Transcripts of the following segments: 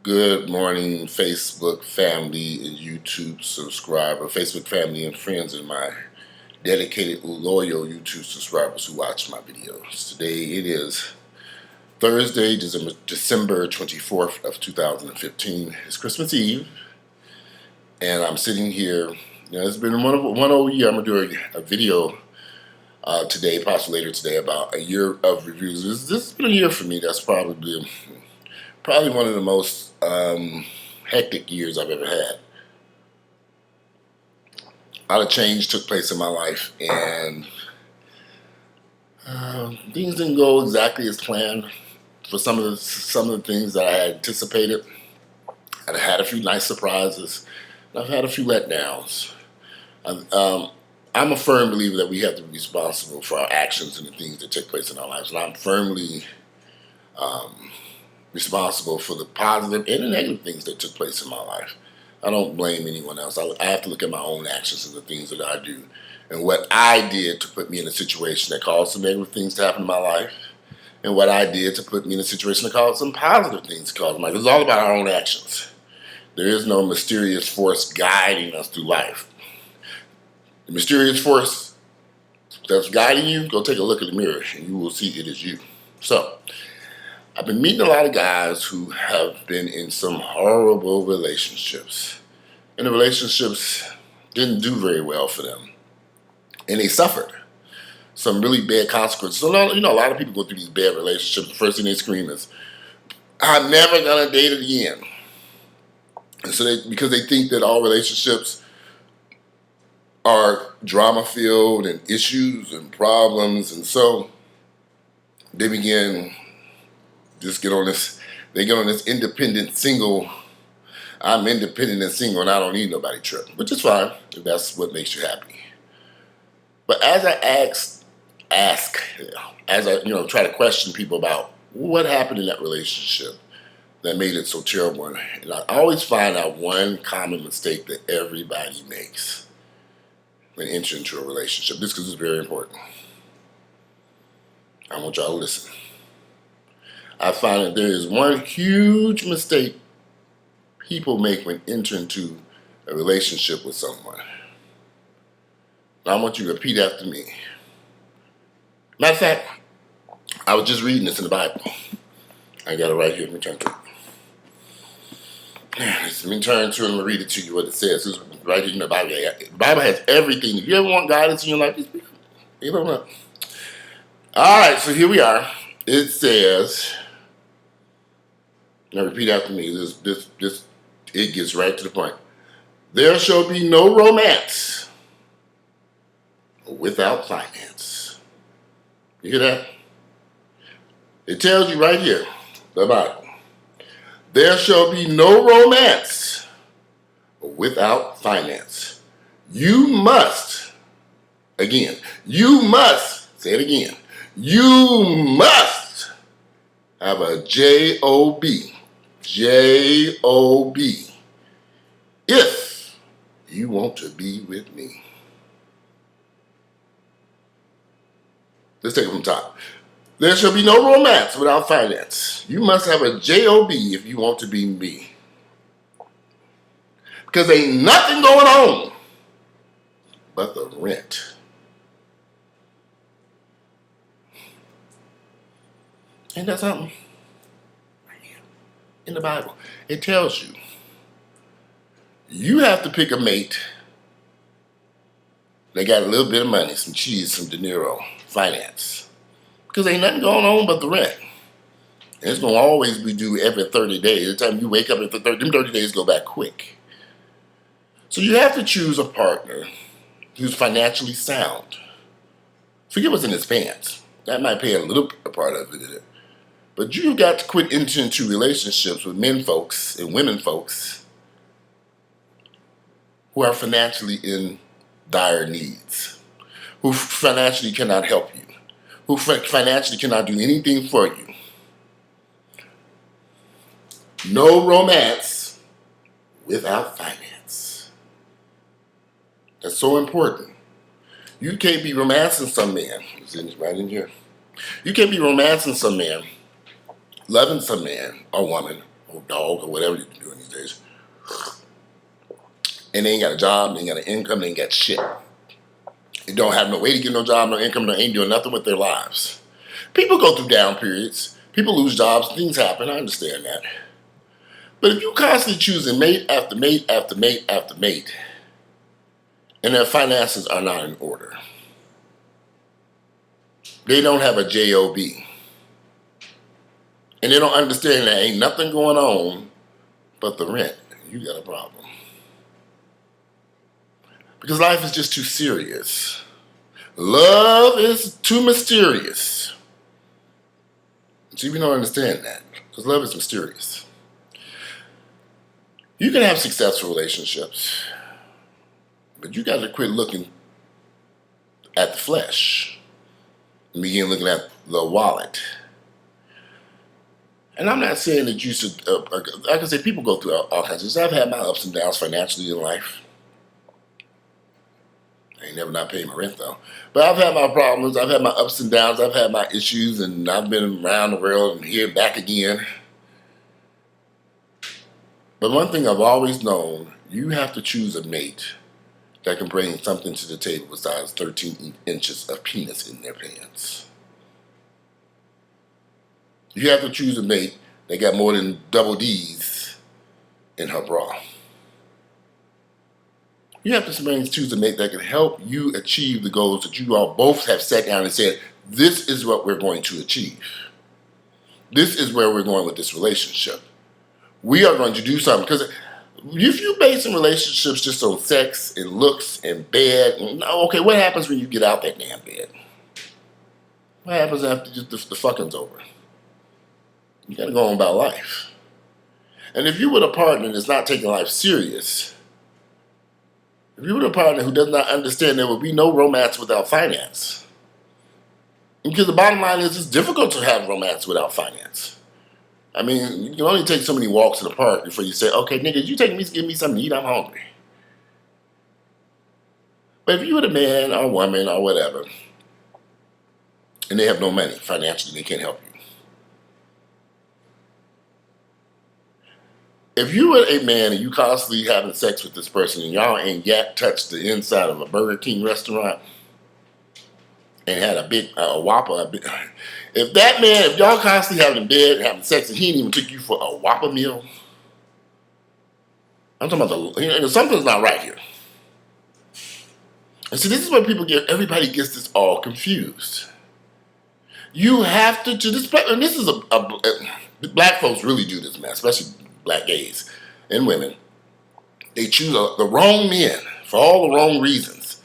Good morning, Facebook family and YouTube subscriber, Facebook family and friends, and my dedicated, loyal YouTube subscribers who watch my videos. Today it is Thursday, December 24th of 2015. It's Christmas Eve, and I'm sitting here. It's been one whole year. I'm going to do a video today, possibly later today, about a year of reviews. This has been a year for me. That's probably one of the most hectic years I've ever had. A lot of change took place in my life, and things didn't go exactly as planned for some of the things that I had anticipated. I've had a few nice surprises, and I've had a few letdowns. I'm a firm believer that we have to be responsible for our actions and the things that take place in our lives, and I'm firmly responsible for the positive and the negative things that took place in my life. I don't blame anyone else. I have to look at my own actions and the things that I do and what I did to put me in a situation that caused some negative things to happen in my life, and what I did to put me in a situation that caused some positive things to cause in my life. It's all about our own actions. There is no mysterious force guiding us through life. The mysterious force that's guiding you, go take a look in the mirror and you will see it is you. So, I've been meeting a lot of guys who have been in some horrible relationships. And the relationships didn't do very well for them. And they suffered some really bad consequences. So, a lot of people go through these bad relationships. The first thing they scream is, I'm never going to date again. And so because they think that all relationships are drama-filled and issues and problems. And so they begin... They get on this independent single, I'm independent and single and I don't need nobody trip, which is fine if that's what makes you happy. But as I try to question people about what happened in that relationship that made it so terrible, and I always find out one common mistake that everybody makes when entering into a relationship. This because it's very important. I want y'all to listen. I find that there is one huge mistake people make when entering into a relationship with someone. Now I want you to repeat after me. Matter of fact, I was just reading this in the Bible. I got it right here. Let me turn to it. Let me turn to it and read it to you what it says. It's right here in the Bible. The Bible has everything. If you ever want guidance in your life, you don't know. All right, so here we are. It says... Now repeat after me. It gets right to the point. There shall be no romance without finance. You hear that? It tells you right here, the Bible. There shall be no romance without finance. You must, say it again, you must have a J-O-B, if you want to be with me. Let's take it from top. There shall be no romance without finance. You must have a J-O-B if you want to be me. Because ain't nothing going on but the rent. Ain't that something? In the Bible, it tells you have to pick a mate that got a little bit of money, some cheese, some dinero, finance. Because ain't nothing going on but the rent. And it's going to always be due every 30 days. Every time you wake up, them 30 days go back quick. So you have to choose a partner who's financially sound. Forget what's in his pants. That might play a little part of it. But you've got to quit entering into relationships with men folks and women folks who are financially in dire needs, who financially cannot help you, who financially cannot do anything for you. No romance without finance. That's so important. You can't be romancing some man. It's right in here. You can't be romancing some man, loving some man or woman or dog, or whatever you're doing these days. And they ain't got a job, they ain't got an income, they ain't got shit. They don't have no way to get no job, no income, they ain't doing nothing with their lives. People go through down periods. People lose jobs, things happen, I understand that. But if you constantly choosing mate after mate after mate after mate, and their finances are not in order, they don't have a job, and they don't understand that ain't nothing going on but the rent, you got a problem. Because life is just too serious. Love is too mysterious. See, we don't understand that, because love is mysterious. You can have successful relationships, but you got to quit looking at the flesh and begin looking at the wallet. And I'm not saying that you should, like I say, people go through all kinds of things. I've had my ups and downs financially in life. I ain't never not paying my rent though. But I've had my problems, I've had my ups and downs, I've had my issues, and I've been around the world and here back again. But one thing I've always known, you have to choose a mate that can bring something to the table besides 13 inches of penis in their pants. You have to choose a mate that got more than double D's in her bra. You have to choose a mate that can help you achieve the goals that you all both have sat down and said, this is what we're going to achieve. This is where we're going with this relationship. We are going to do something. Because if you base in relationships just on sex and looks and bed, okay, what happens when you get out that damn bed? What happens after the fucking's over? You got to go on about life. And if you're with a partner that's not taking life serious, if you're with a partner who does not understand there will be no romance without finance, because the bottom line is it's difficult to have romance without finance. I mean, you can only take so many walks in the park before you say, okay, nigga, you take me, give me something to eat, I'm hungry. But if you're with a man or a woman or whatever, and they have no money financially, they can't help you. If you were a man and you constantly having sex with this person and y'all ain't yet touched the inside of a Burger King restaurant and had a Whopper, if that man, if y'all constantly having in bed having sex and he didn't even took you for a Whopper meal, I'm talking about something's not right here. And see, this is where everybody gets this all confused. You have to this, and this is black folks really do this, man, especially black gays and women. They choose the wrong men for all the wrong reasons.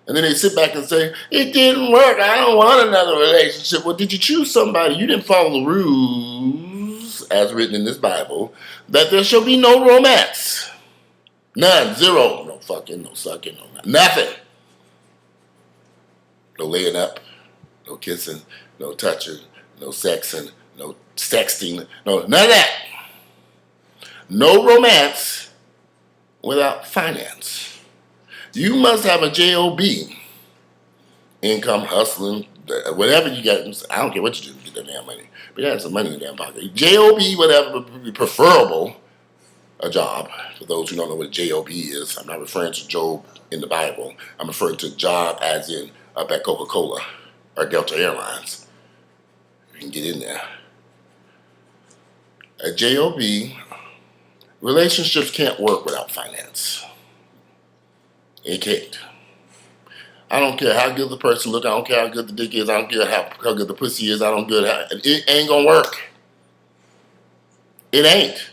And then they sit back and say, it didn't work, I don't want another relationship. Well, did you choose somebody? You didn't follow the rules, as written in this Bible, that there shall be no romance. None, zero. No fucking, no sucking, no nothing. No laying up, no kissing, no touching, no sexing, no sexting, no, none of that. No romance without finance. You must have a job, income, hustling, whatever you got. I don't care what you do to get that damn money, but you have some money in your damn pocket. Job, whatever, would be preferable. A job. For those who don't know what a job is, I'm not referring to Job in the Bible. I'm referring to job as in up at Coca-Cola or Delta Airlines. You can get in there. A job. Relationships can't work without finance. It can't. I don't care how good the person look. I don't care how good the dick is. I don't care how good the pussy is. I don't care how. It ain't gonna work. It ain't.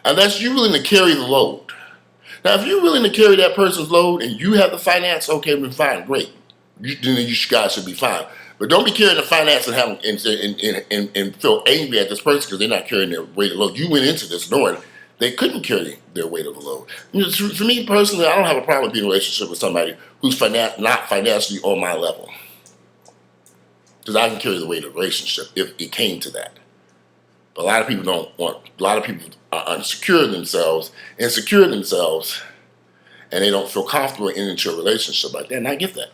Unless you're willing to carry the load. Now, if you're willing to carry that person's load and you have the finance, okay, then fine, great. Then you guys should be fine. But don't be carrying the finance and have and feel angry at this person because they're not carrying their weight of load. You went into this knowing they couldn't carry their weight of the load. For me personally, I don't have a problem being in a relationship with somebody who's not financially on my level. Because I can carry the weight of the relationship if it came to that. But a lot of people don't want, a lot of people are insecure themselves, and they don't feel comfortable entering into a relationship like that, and I get that.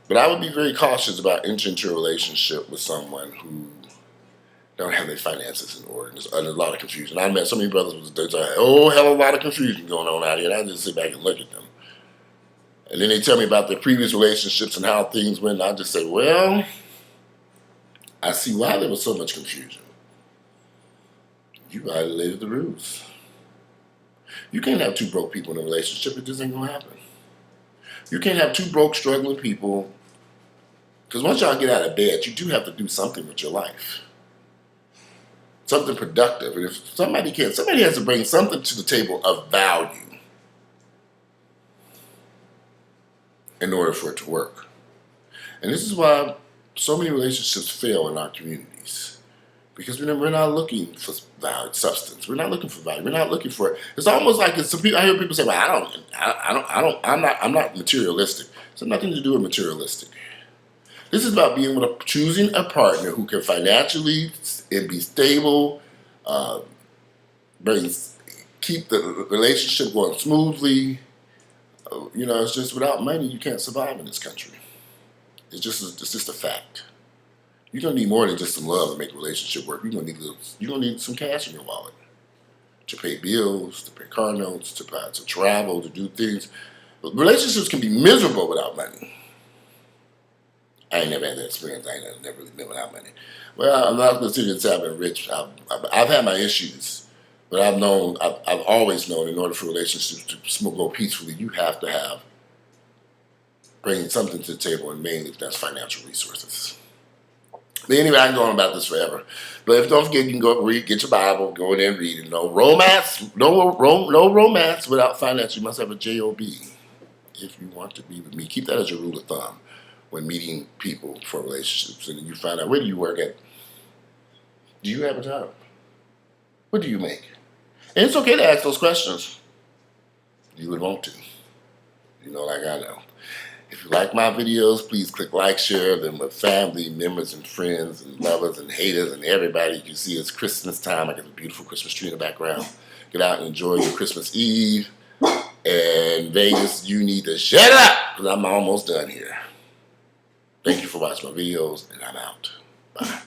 But I would be very cautious about entering into a relationship with someone who don't have their finances in order. There's a lot of confusion. I met so many brothers with there's a whole hell of a lot of confusion going on out here, and I just sit back and look at them. And then they tell me about their previous relationships and how things went, and I just say, well, I see why there was so much confusion. You violated the rules. You can't have two broke people in a relationship. It just ain't gonna happen. You can't have two broke, struggling people, because once y'all get out of bed, you do have to do something with your life. Something productive. And if somebody has to bring something to the table of value in order for it to work. And this is why so many relationships fail in our communities. Because we're not looking for value, substance. We're not looking for value. We're not looking for it. It's almost like some people. I hear people say, "Well, I'm not materialistic." It's nothing to do with materialistic. This is about being able to choosing a partner who can financially and be stable, keep the relationship going smoothly. It's just without money you can't survive in this country. It's just a fact. You're gonna need more than just some love to make a relationship work. You're gonna need some cash in your wallet to pay bills, to pay car notes, to travel, to do things. But relationships can be miserable without money. I ain't never had that experience. I ain't never really been without money. Well, I'm not considering this having rich. I've had my issues, but I've always known in order for relationships to go peacefully, you have to bringing something to the table, and mainly that's financial resources. But anyway, I can go on about this forever. But don't forget, you can go read, get your Bible, go in there and read it. No romance, no romance without finance. You must have a job if you want to be with me. Keep that as your rule of thumb when meeting people for relationships. And then you find out, where do you work at? Do you have a job? What do you make? And it's okay to ask those questions. You would want to. Like I know. If you like my videos, please click like, share them with family, members, and friends, and lovers, and haters, and everybody. You can see it's Christmas time. I got a beautiful Christmas tree in the background. Get out and enjoy your Christmas Eve. And Vegas, you need to shut up, because I'm almost done here. Thank you for watching my videos, and I'm out. Bye.